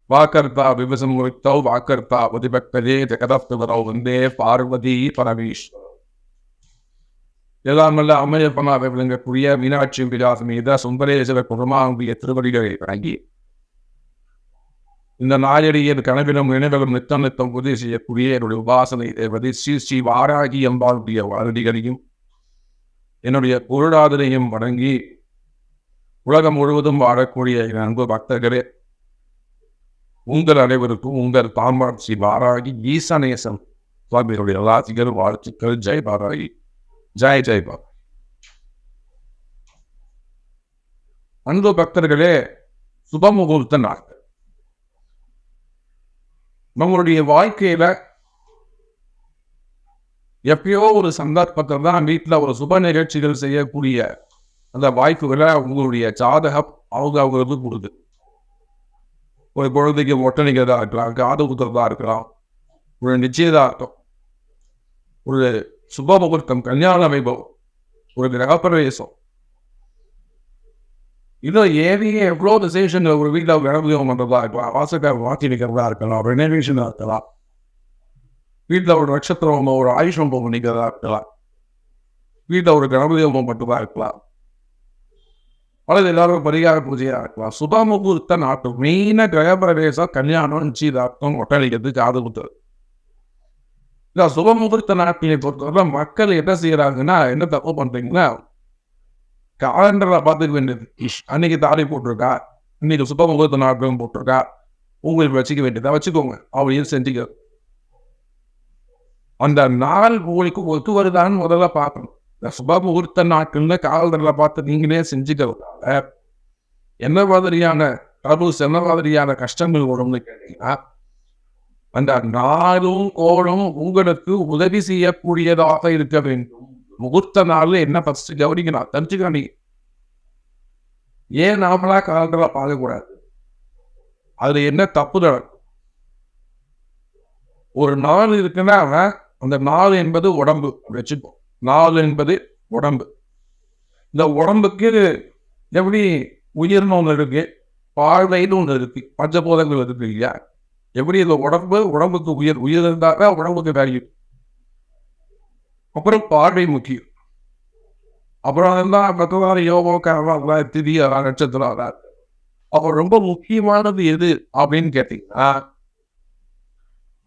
வாக்கர்த்தா விவசமுத்தௌ வாக்கர்த்தா உதிபக்தரே ஜெகதப்தவரோ வந்தே பார்வதி பரமேஸ்வரர். எல்லாமல்ல அம்மையப்பனாக விளங்கக்கூடிய மீனாட்சி விலாசம் மீத சுந்தரேஸ்வர குருமாவுடைய திருவடிகளை வழங்கி இந்த நாயடியின் கனவிலும் நினைவிலும் நித்தம் நித்தம் உதவி செய்யக்கூடிய என்னுடைய உபாசனை தேவதை ஸ்ரீ ஸ்ரீ வாராகி அம்பாளுடைய வாரதிகளையும் என்னுடைய பொருளாதாரையும் வழங்கி உலகம் முழுவதும் வாழக்கூடிய என் அன்பு பக்தர்களே, உங்கள் அனைவருக்கும் உங்கள் தாம்பாள் ஸ்ரீ வாராகி ஈசநேசம் சுவாமிகளுடைய ராசிகள் வாழ்த்துக்கள். ஜெய் வாராகி, ஜெய் ஜெய் பாபா. அன்பு பக்தர்களே, சுபமுகூர்த்த நாட்கள் நம்மளுடைய வாழ்க்கையில எப்பயோ ஒரு சந்தர்ப்பத்தில் தான் வீட்டில் ஒரு சுப நிகழ்ச்சிகள் செய்யக்கூடிய அந்த வாய்ப்புகளை உங்களுடைய ஜாதகம் அவங்களுக்கு கொடுக்குது. ஒரு குழந்தைக்கு ஒட்டணிக்கிறதா இருக்கலாம், காது குத்துறதா இருக்கலாம், ஒரு நிச்சயதார்த்தம், ஒரு சுப முகூர்த்தம், கல்யாண வைபவம், ஒரு கிரகப்பிரவேசம், இன்னும் ஏவியே எவ்வளோ விசேஷங்கள் ஒரு வீட்டில் கிரகவியம் பண்ணுறதா இருக்கலாம், வாசக்கார மாற்றி நிற்கிறதா இருக்கலாம், ரெனோவேஷனாக இருக்கலாம், வீட்டில் ஒரு நட்சத்திரம் ஒரு ஆயுஷம் பண்ணிக்கிறதா இருக்கலாம், வீட்டில் ஒரு கிரகவியம் மட்டும்தான் இருக்கலாம், அல்லது எல்லாரும் பரிகார பூஜையாக இருக்கலாம். சுப முகூர்த்த நாட்கள் மெயினாக கிரகப்பிரவேசம், கல்யாணம், நிச்சயதார்த்தம், ஒட்டணிக்கிறது, காது குத்துறது. இந்த சுப முகூர்த்த நாட்களை பொறுத்தவரை மக்கள் என்ன செய்யறாங்கன்னா, என்ன தப்பு பண்றீங்கன்னா, காலண்டரை பார்த்துக்க வேண்டியது. அன்னைக்கு தாலி போட்டிருக்கா, இன்னைக்கு சுப முகூர்த்த நாட்கள் போட்டிருக்கா, உங்களுக்கு வச்சுக்க வேண்டியதா வச்சுக்கோங்க அப்படின்னு செஞ்சுக்க. அந்த நாள் உங்களுக்கு ஒத்து வருதான்னு முதல்ல பார்க்கணும். இந்த சுப முகூர்த்த நாட்கள்ல காலண்டரை பார்த்து நீங்களே செஞ்சுக்கிறதால என்ன மாதிரியான ட்ரபிள்ஸ், என்ன மாதிரியான கஷ்டங்கள் வரும்னு கேட்டீங்கன்னா, அந்த நாளும் கோளும் உங்களுக்கு உதவி செய்யக்கூடியதாக இருக்க வேண்டும். முகூர்த்த நாள்ல என்ன ஃபர்ஸ்ட் கவனிக்கணும் தெரிஞ்சுக்கணி. ஏன் நாமளா காலண்டரை பார்க்கக்கூடாது? அதுல என்ன தப்பு நடக்கும்? ஒரு நாள் இருக்குன்னா அந்த நாள் என்பது உடம்பு வச்சுப்போம். நாள் என்பது உடம்பு. இந்த உடம்புக்கு எப்படி உயிர்னு ஒன்று இருக்கு, பார்வைன்னு ஒன்று இருக்கு, பஞ்சபோதங்கள் இருக்கு இல்லையா? எப்படி இந்த உடம்புக்கு உயிர் இருந்தாக்க உடம்புக்கு வேல்யூ. அப்புறம் பார்வை முக்கியம். அப்புறம் தான் பகவான் யோகா திதி நட்சத்திரம். அப்போ ரொம்ப முக்கியமானது எது அப்படின்னு கேட்டீங்கன்னா,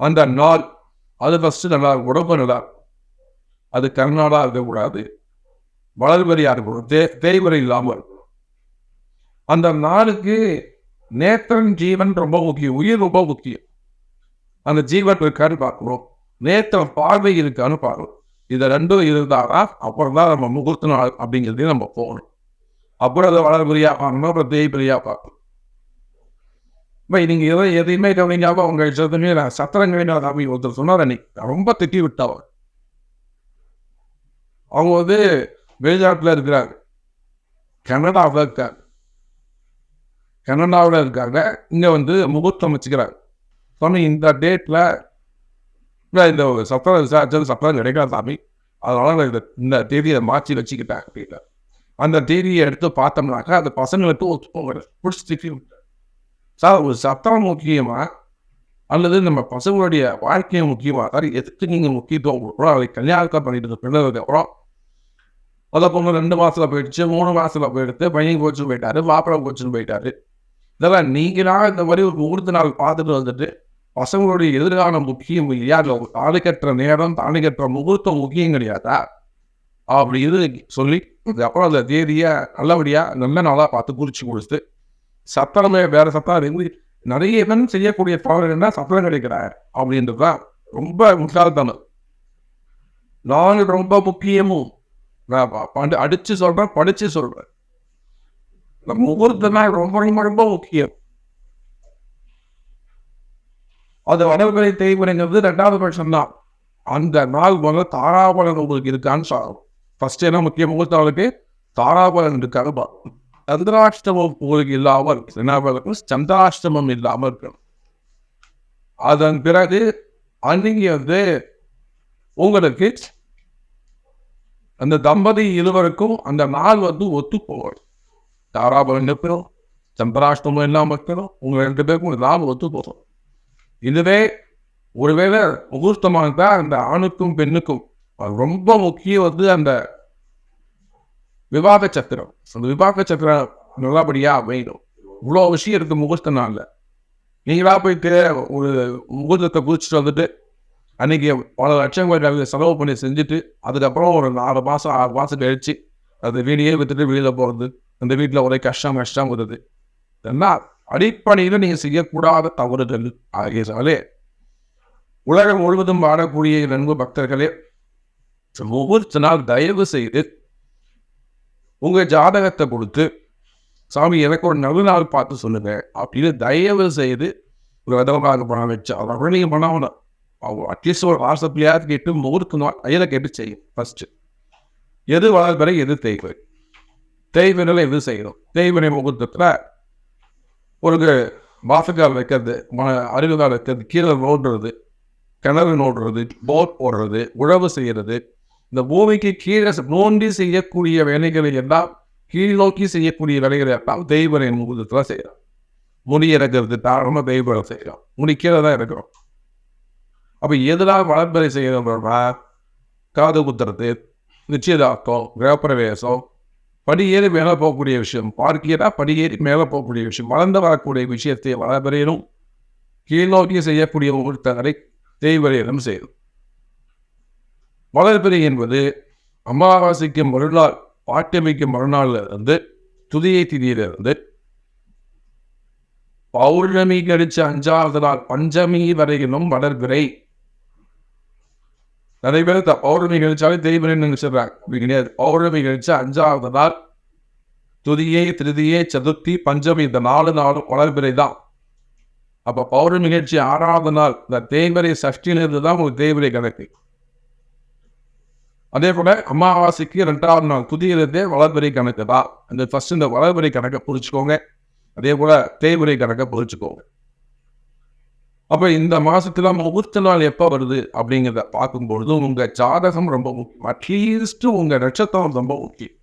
அந்த நாள் அது ஃபர்ஸ்ட் நல்லா இருக்கும், உடம்பு நல்லா இருக்கும். அது கர்நாடா இருக்கக்கூடாது, வளர்வரியா இருக்கணும், தேய்வரை இல்லாமல் இருக்கணும். அந்த நாளுக்கு நேத்திரன் ஜீவன் ரொம்ப முக்கியம், உயிர் ரொம்ப முக்கியம். அந்த ஜீவன் இருக்கான்னு பார்க்கணும், நேத்திரம் பார்வை இருக்கான்னு பார்க்கணும். இதை ரெண்டும் இருந்தாதான் அப்புறம் தான் நம்ம முகூர்த்த நாள் அப்படிங்கிறதையும் நம்ம போகணும். அப்புறம் அதை வளர்வரியா பார்க்கணும், அப்புறம் தேய்வரியா பார்க்கணும். இப்போ நீங்க எதையுமே கவனிக்காம அவங்க சொல்லுமே சத்திரங்கவினா சாமி ஒருத்தர் சொன்னார், அன்னைக்கு ரொம்ப திட்டி விட்டவர். அவங்க வெளிநாட்டில் இருக்கிறாங்க, கனடாவில் இருக்காங்க, இங்கே முகூர்த்தம் வச்சுக்கிறாங்க. சொன்ன இந்த டேட்டில் இந்த சத்திரம் விசாரிச்சது சத்திரம் கிடைக்காது சாமி, அதனால இந்த தேதியை மாற்றி வச்சுக்கிட்டாங்க அப்படின்னா. அந்த தேதியை எடுத்து பார்த்தோம்னாக்கா அந்த பசங்களுக்கு ஒத்து பிடிச்சி திட்டி விட்டார். சார், ஒரு சத்திரம் முக்கியமா அல்லது நம்ம பசங்களுடைய வாழ்க்கையை முக்கியமா? சார், எதுக்கு நீங்கள் முக்கியத்துவம் கொடுக்குறோம்? அதை கல்யாணம் பண்ணிட்டு பிள்ளைகளுக்கு அப்புறம் அதை பொண்ணு 2 மாசத்துல போயிடுச்சு, 3 மாசத்துல போயிடுத்து, பையன் போச்சுன்னு போயிட்டாரு, மாப்பிள்ளை போச்சுன்னு போயிட்டாரு. இதெல்லாம் நீங்களா இந்த மாதிரி ஒரு முகூர்த்த நாள் பார்த்துட்டு வந்துட்டு பசங்களுடைய எதிர்காலம் முக்கியம் இல்லையா? இல்லை தாலி கட்டுற நேரம், தாலி கட்டுற முகூர்த்தம் முக்கியம் கிடையாதா அப்படி இது சொல்லி அப்புறம் அந்த தேதியை நல்லபடியா நல்ல நாளாக பார்த்து குறிச்சு கொடுத்து சத்திரமே வேற சத்தம் இருந்து நிறைய பேர் செய்யக்கூடிய தவறு என்ன, சத்திரம் கிடைக்கிறார் அப்படின்றதுதான் ரொம்ப முட்டாள்தனம். நான் ரொம்ப முக்கியமும் அடிச்சு சொல்றேன், படிச்சு சொல்றேன். முகூர்த்த நாள் ரொம்ப ரொம்ப ரொம்ப முக்கியம். அது வடவுகளை தேய்முறைங்கிறது 2வது பட்சம் தான். அந்த நாள் தாராபலன் உங்களுக்கு இருக்கான்னு சொல்லணும். ஃபர்ஸ்ட் என்ன முக்கிய முகூர்த்தவளுக்கு தாராபலன் இருக்கான்னு பார்க்கணும். சந்திராஷ்டமம் உங்களுக்கு இல்லாமல் இருக்கணும், சந்திராஷ்டமம் இல்லாமல் இருக்கணும். அதன் பிறகு அன்னைக்கு உங்களுக்கு அந்த தம்பதி இருவருக்கும் அந்த நாள் ஒத்து போகணும். தாராபலன் இருக்கணும், சந்திராஷ்டமம் இல்லாமல் இருக்கணும். உங்கள் 2 பேருக்கும் லாபம் ஒத்து போகும். இதுவே ஒருவேளை முகூர்த்தமாக இருந்தால் அந்த ஆணுக்கும் பெண்ணுக்கும் ரொம்ப முக்கியம் அந்த விவாக சத்திரம். அந்த விவாக சத்திரம் நல்லபடியாக அமையணும். இவ்வளோ விஷயம் இருக்குது முகூர்த்த நாளில். நீங்களா போயிட்டு ஒரு முகூர்த்தத்தை குதிச்சுட்டு வந்துட்டு அன்றைக்கி பல லட்சங்கள் செலவு பண்ணி செஞ்சுட்டு அதுக்கப்புறம் ஒரு 4 மாதம் 6 மாதம் கழிச்சு அது வீடியே விற்றுட்டு வெளியில் போகிறது, அந்த வீட்டில் ஒரே கஷ்டம் வருது. இதெல்லாம் அடிப்படையில் நீங்கள் செய்யக்கூடாத தவறுகள் ஆகியதாலே உலகம் முழுவதும் வாழக்கூடிய நண்பு பக்தர்களே, முகூர்த்த நாள் தயவு செய்து உங்கள் ஜாதகத்தை கொடுத்து சாமி எனக்கு ஒரு நல்ல நாள் பார்த்து சொல்லுங்க அப்படின்னு தயவு செய்து ஒரு விதமாக பணம் வச்சு அதை நீங்கள் பண்ணணும். அவங்க அட்லீஸ்ட் ஒரு வாட்ஸ்அப்லையாவது கேட்டு முகூர்த்த நாள் ஐயில கேட்டு செய்யும். ஃபர்ஸ்ட் எது வளர்பிறை எது தேய்வை, தேய்வினையில் எது செய்யணும். தேய்வினை முகூர்த்தத்தில் ஒரு வாசக்கால் வைக்கிறது, அருகால் வைக்கிறது, கீழே நோடுறது, கிணறு நோடுறது, போர் போடுறது, உழவு செய்கிறது, இந்த பூமிக்கு கீழே நோண்டி செய்யக்கூடிய வேலைகளை எல்லாம் கீழ் நோக்கி செய்யக்கூடிய வேலைகளை எல்லாம் தெய்வரை முகூர்த்தத்தில் செய்யலாம். முடி இறக்கிறது தாராளமாக தெய்வரை செய்யலாம். முடி கீழே தான் இருக்கிறோம். அப்போ எதெல்லாம் வளர்பிறை செய்யணும்னா காது குத்துறது, நிச்சயதார்த்தம், கிரகப்பிரவேசம், படியேறி மேலே போகக்கூடிய விஷயம், பார்க்கிறா படியேறி மேலே போகக்கூடிய விஷயம், வளர்ந்து வரக்கூடிய விஷயத்தை வளர்பிறையிலும் கீழ் நோக்கி செய்யக்கூடிய முகூர்த்தங்களை தேய்வரையிலும் செய்யும். வளர்பிறை என்பது அமாவாசைக்கு மறுநாள், பாட்டியமைக்கு மறுநாள்ல இருந்து துதியை திதியிலிருந்து பௌர்ணமி கழிச்சு 5வது நாள் பஞ்சமி வரையிலும் வளர்பிறை. நிறைய பேர் பௌர்ணமி கழிச்சாலே தெய்வரைன்னு நினைச்சிடுறாங்க. அப்படி கிடையாது. பௌர்ணமி கழிச்சு 5வது நாள் துதியை, திருதியை, சதுர்த்தி, பஞ்சமி இந்த 4 நாளும் வளர்பிறை தான். அப்போ பௌர்ணமி கழிச்சு 6வது நாள் இந்த தேய்வரை சஷ்டியிலிருந்து தான் உங்களுக்கு தேய்வரை கணக்கு. அதே போல அமாவாசைக்கு 2வது நாள் துதியிலிருந்தே வளர்பிறை கணக்கு தான். அந்த ஃபர்ஸ்ட் இந்த வளர்பிறை கணக்கை புரிச்சுக்கோங்க. அதே போல தேய்வரை கணக்கை புரிச்சுக்கோங்க. அப்போ இந்த மாசத்துல முகூர்த்த நாள் எப்போ வருது அப்படிங்கிறத பார்க்கும்பொழுது உங்க ஜாதகம் ரொம்ப முக்கியம். அட்லீஸ்ட் உங்க நட்சத்திரம் ரொம்ப முக்கியம்.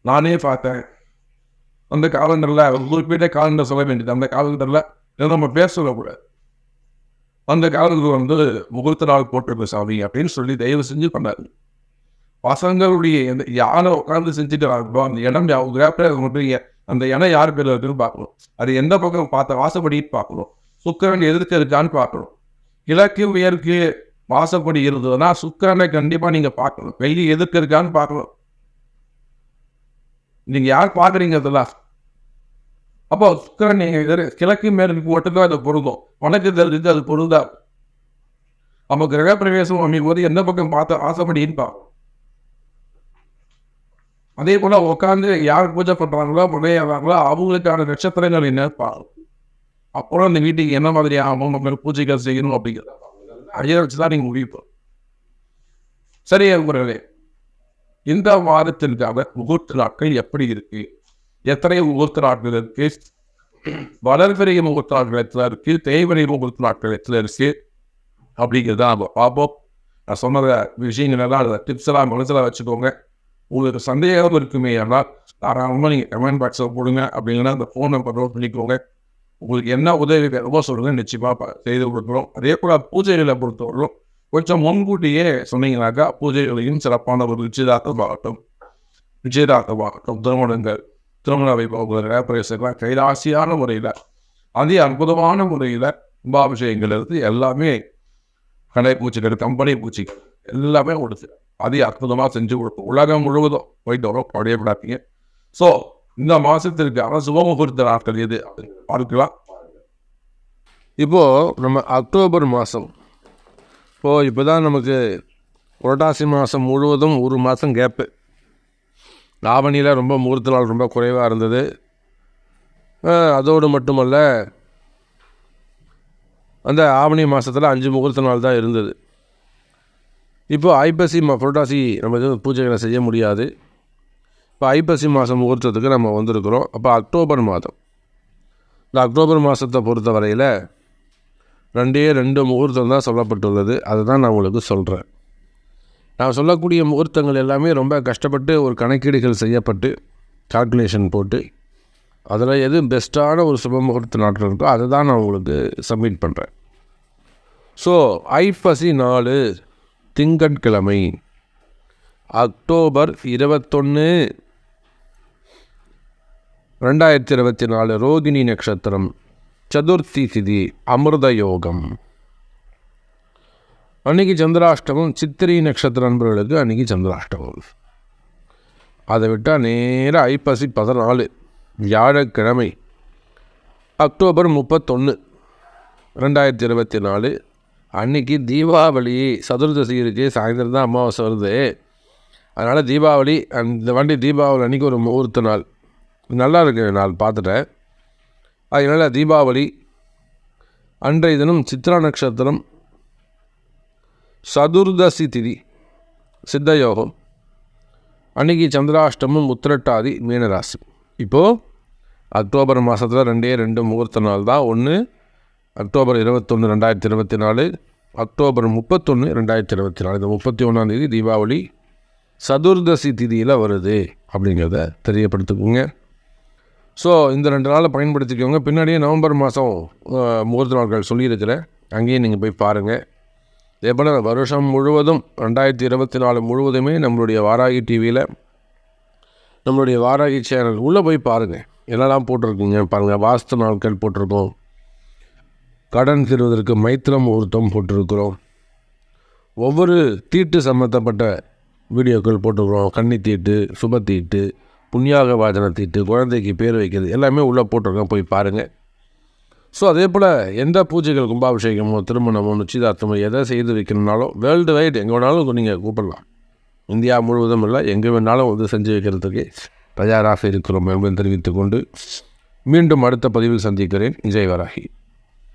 நானே பார்த்தேன் அந்த காலண்டர்ல குறிப்பிட்ட காலண்டர் சொல்ல வேண்டியது. அந்த காலண்டர்ல நம்ம பேர் சொல்லக்கூடாது. அந்த காலண்டர் முகூர்த்த நாள் போட்டிருக்க சாமி அப்படின்னு சொல்லி தயவு செஞ்சு பண்ணாரு. பசங்களுடைய யாரை உட்காந்து செஞ்சுட்டு அந்த இடம் அந்த இடம் யார் பேர்ல இருக்குன்னு பார்க்கணும். அது எந்த பக்கம் பார்த்த வாசப்படின்னு பார்க்கணும். சுக்கிரன் எதிர்க்க இருக்கான்னு பார்க்கணும். கிழக்கு மேற்கு வாசப்படி இருந்ததுன்னா சுக்கிரனை கண்டிப்பா நீங்க பார்க்கணும். வெள்ளி எதிர்க்க இருக்கான்னு பார்க்கணும். நீங்க யார் பார்க்குறீங்க அதெல்லாம். அப்போ சுக்கிரன் நீங்க கிழக்கு மேற்கு மட்டும்தான் அது பொருந்தும். உனக்கு தெரிஞ்சு அது பொருந்தா. அப்போ கிரகப்பிரவேசம் அமைக்கும் போது எந்த பக்கம் பார்த்த வாசப்படின்னு பார்க்கணும். அதே போல உட்காந்து யார் பூஜை பண்றாங்களோ முறையாகிறாங்களோ அவங்களுக்கான நட்சத்திரங்கள் என்ன பார்க்கணும். அப்புறம் அந்த வீட்டுக்கு என்ன மாதிரி ஆகும், நம்ம பூஜைகள் செய்யணும் அப்படிங்கிறத ஐயா வச்சுதான் நீங்க முடிவு. சரி முறையே இந்த வாரத்திற்காக முகூர்த்த நாட்கள் எப்படி இருக்கு, எத்தனை முகூர்த்த நாட்கள் இருக்கு, வளர்பிறை முகூர்த்த நாட்கள் எத்தனை இருக்கு, தேய்வரை முகூர்த்த நாட்கள் எத்தனை இருக்கு அப்படிங்கிறத நம்ம பார்ப்போம். நான் சொன்ன விஷயங்கள் எல்லாம் அந்த டிப்ஸ் எல்லாம் மனசில் வச்சுக்கோங்க. உங்களுக்கு சந்தேகம் இருக்குமே ஆனால் தாராளமாக நீங்கள் கமெண்ட் பாக்ஸில் போடுங்க. அப்படிங்கன்னா அந்த ஃபோன் நம்பர் நோட் பண்ணிக்கோங்க. உங்களுக்கு என்ன உதவி வேணுமோ சொல்லுங்க, நிச்சயமாக செய்து கொடுக்குறோம். அதே போல் பூஜைகளை பொறுத்தவரைக்கும் கொஞ்சம் முன்கூட்டியே சொன்னீங்கன்னாக்கா பூஜைகளையும் சிறப்பான ஒரு நிச்சயதார்த்தமாகட்டும், திருமணங்கள், திருமண வைபவங்கள், பிரவேசங்கள்லாம் கைராசியான முறையில் அதே அற்புதமான முறையில் கும்பாபிஷேகங்கள் இருந்து எல்லாமே கடை பூச்சிகள், கம்பெனி பூச்சிகள் எல்லாமே கொடுத்து அதே அற்புதமாக செஞ்சு கொடுப்போம். உலகம் முழுவதும் போயிட்டு வரோம், படையப்படாதீங்க. ஸோ இந்த மாதத்திற்கான சுபமுகூர்த்த நாட்கள் எது அப்படின்னு பார்க்கலாம். இப்போது நம்ம அக்டோபர் மாதம், இப்போ தான் நமக்கு புரட்டாசி மாதம் முழுவதும் 1 மாதம் கேப்பு. ஆவணியில் ரொம்ப முகூர்த்த நாள் ரொம்ப குறைவாக இருந்தது. அதோடு மட்டுமல்ல, அந்த ஆவணி மாதத்தில் 5 முகூர்த்த நாள் தான் இருந்தது. இப்போது ஐப்பசி புரட்டாசி நம்ம எதுவும் பூஜைகளை செய்ய முடியாது. இப்போ ஐப்பசி மாதம் முகூர்த்தத்துக்கு நம்ம வந்திருக்கிறோம். அப்போ அக்டோபர் மாதம், இந்த அக்டோபர் மாதத்தை பொறுத்த வரையில் 2 முகூர்த்தம் தான் சொல்லப்பட்டுள்ளது. அதுதான் நான் உங்களுக்கு சொல்கிறேன். நான் சொல்லக்கூடிய முகூர்த்தங்கள் எல்லாமே ரொம்ப கஷ்டப்பட்டு ஒரு கணக்கீடுகள் செய்யப்பட்டு கால்குலேஷன் போட்டு அதில் எது பெஸ்ட்டான ஒரு சுப முகூர்த்த நாட்கள் இருக்கோ அதை தான் நான் உங்களுக்கு சப்மிட் பண்ணுறேன். ஸோ ஐப்பசி 4 திங்கட்கிழமை அக்டோபர் 21, 2024 ரோகிணி நட்சத்திரம், சதுர்த்தி திதி, அமிர்த யோகம். அன்றைக்கி சந்திராஷ்டமம். சித்திரை நட்சத்திர நண்பர்களுக்கு அன்றைக்கி சந்திராஷ்டமம். அதை விட்டால் நேராக ஐப்பசி 14 வியாழக்கிழமை அக்டோபர் 31, 2024 அன்றைக்கி தீபாவளி. சதுர்தசி இருக்குது, சாயந்தரம் தான் அமாவாசை வருது. அதனால் தீபாவளி அந்த வண்டி தீபாவளி அன்றைக்கி ஒரு முகூர்த்த நாள், நல்லா இருக்கு நாள் பார்த்துட்டேன். அதனால் தீபாவளி அன்றைய தினம் சித்ரா நட்சத்திரம், சதுர்தசி திதி, சித்த யோகம். அன்றைக்கி சந்திராஷ்டமம், உத்திரட்டாதி, மீனராசி. இப்போது அக்டோபர் மாதத்தில் 2 முகூர்த்த நாள் தான். ஒன்று அக்டோபர் 21, 2024, அக்டோபர் 31, 2024. இந்த 31ஆம் தீபாவளி சதுர்தசி திதியில் வருது அப்படிங்கிறத தெரியப்படுத்திக்கோங்க. ஸோ இந்த 2 நாளை பயன்படுத்திக்கோங்க. பின்னாடியே நவம்பர் மாதம் முகூர்த்த நாட்கள் சொல்லியிருக்கிறேன், அங்கேயும் நீங்கள் போய் பாருங்கள். இதே போல் வருஷம் முழுவதும் 2024 முழுவதுமே நம்மளுடைய வாராகி டிவியில், நம்மளுடைய வாராகி சேனல் உள்ளே போய் பாருங்கள், என்னெல்லாம் போட்டிருக்குங்க பாருங்கள். வாஸ்து நாட்கள் போட்டிருக்கோம், கடன் தீர்வதற்கு மைத்திர முகூர்த்தம் போட்டிருக்கிறோம், ஒவ்வொரு தீட்டு சம்மந்தப்பட்ட வீடியோக்கள் போட்டிருக்கிறோம். கன்னி தீட்டு, சுப தீட்டு, புண்ணியாக வாஜன தீட்டு, குழந்தைக்கு பேர் வைக்கிறது எல்லாமே உள்ளே போட்டிருக்கோம், போய் பாருங்கள். ஸோ அதே போல் எந்த பூஜைகள், கும்பாபிஷேகமோ, திருமணமோ, நிச்சயதார்த்தமோ எதை செய்து வைக்கணும்னாலும் வேர்ல்டு வைட் எங்கே வேணாலும் நீங்கள் கூப்பிடலாம். இந்தியா முழுவதும் இல்லை, எங்கே வேணாலும் வந்து செஞ்சு வைக்கிறதுக்கு தயாராக இருக்கிறோம் என்பதை தெரிவித்துக்கொண்டு மீண்டும் அடுத்த பதிவில் சந்திக்கிறேன். ஜெய் வராகி.